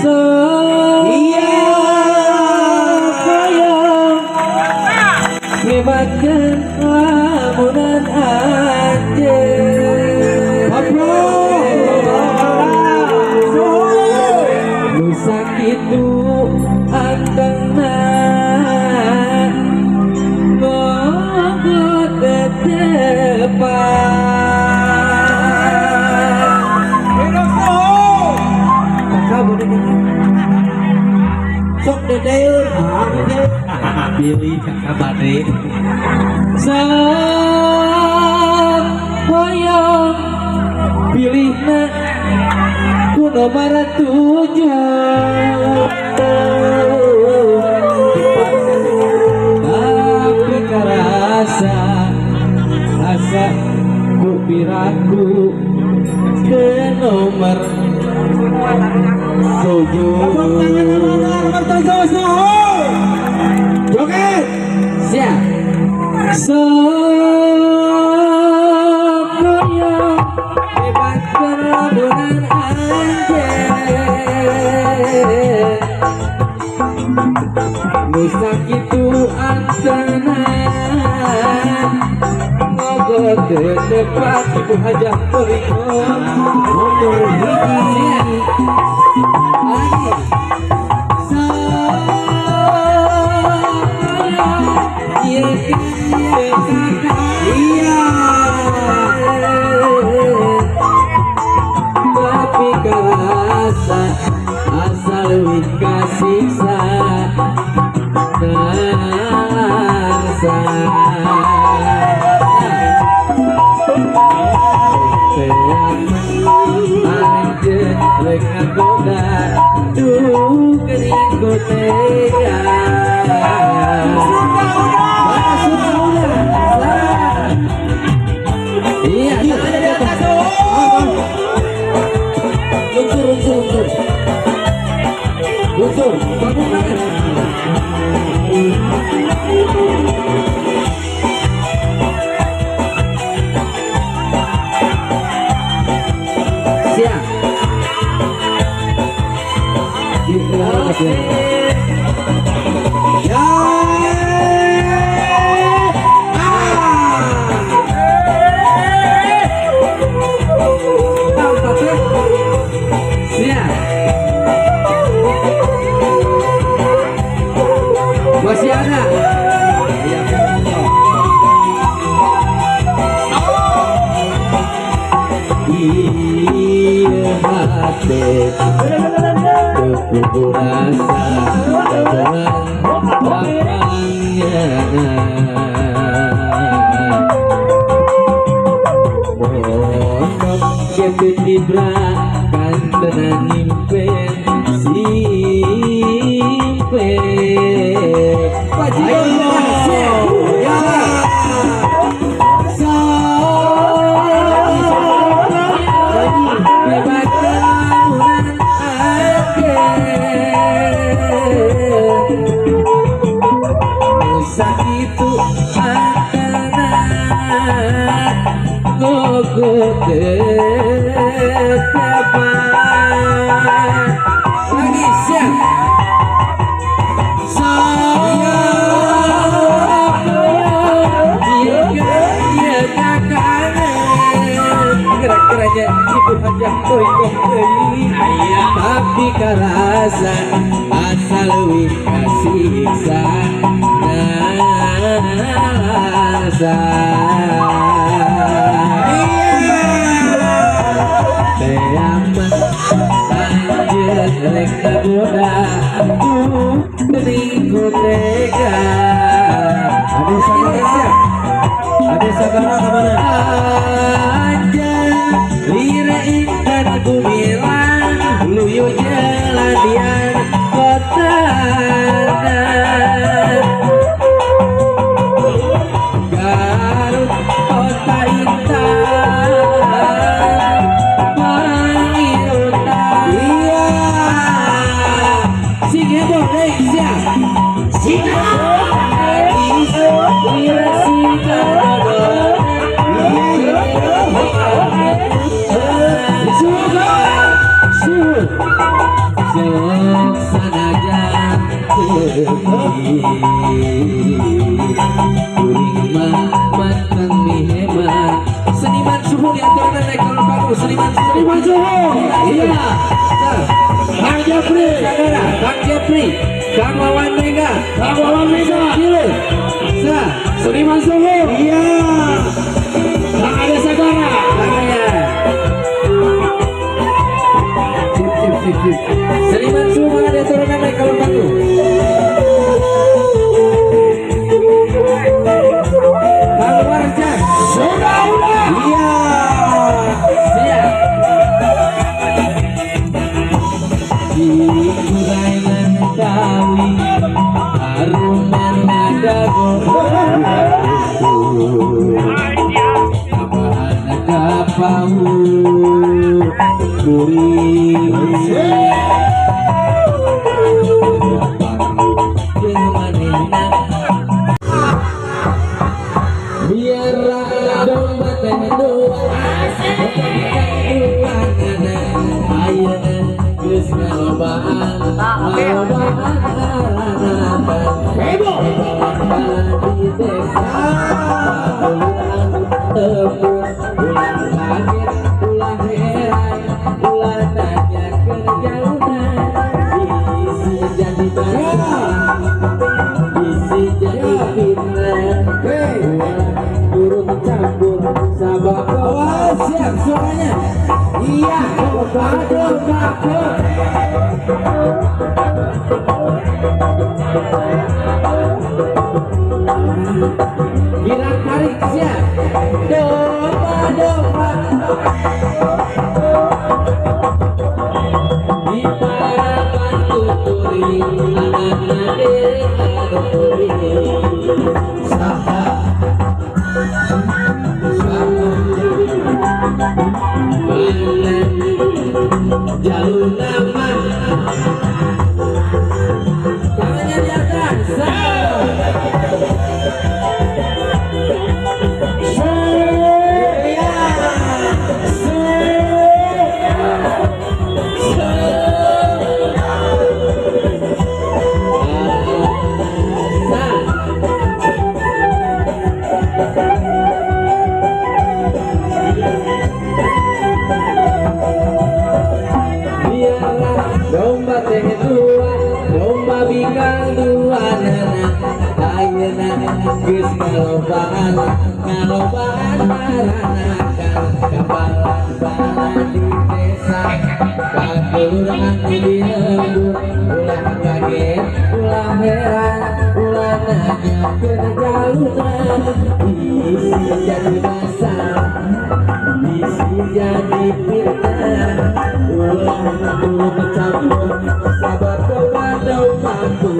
Iya Koyong Ngebatkan lamunan anjir Bro Lu sakit tu antena Ngogot depan sok dedeun pilih kakak bade sok hoyong pilihna ku nomor 7 tapi karasa asa ku piraku ke nomor 7 Joget siap Sokoyo hebat kerabunan anjir Nusak itu antena Ngogot ke depan Ibu hajah beriko Nomor hiji Iya tapi kerasa asal wih kasiksa nangsa anjir lek ngagoda duh keringku tega iya, ada di atas tuh. Luncur. Bangun banget. Siap. Ya. Masih ada iya hati aku rasa dalam lapangnya mondok kepet dibrakan tenang nyimpen simpen ayo ya itu antena logo depan lagi siap saya jika kakaknya kira-kiranya ibu hajah koikoh tapi karasa asal wih kasiksa teaman anjir lek ngagoda keringku tega ada sabara kemana aja lira ikan gumilang luyu jalan dian kota Garut kota intan Pangirutan iya sing heboh deh siap sing heboh kuring mah matang hemat. Seniman suhu diaturkan naik kalau bagus. Seniman suhu. Iya. Kang Jeffrey, Kang Jeffrey, Kang Wawan Mega, Gila. Seniman suhu. Iya. Kang Ade Sagara. Sip. Seniman suhu ada turunan naik kalau bagus. Kang Warjan. Sudah. Iya. Siap. Kurainan kawi haruman nadago apaan kapau kuring biarlah domba tendu geus ngalobaan heboh di desa ulah kaget ulah heran ulah tanya kejauhan bisi jadi masalah bisi jadi fitnah turun campur sabab bawa siap suaranya iya aduh takut Gilang tarik siap domba di parapan tuturi anak diri tuturi saha jalur nama tangannya di atas domba teh dua, domba bikang dua nana, ayeuna geus ngalobaan maranakan kabalan di desa, kakelurahan di lembur, ulah kaget, ulah heran, ulah nanya kejauhan, bisi jadi masalah, bisi jadi fitnah, ulah turun bercampur sabar kau pada mampu.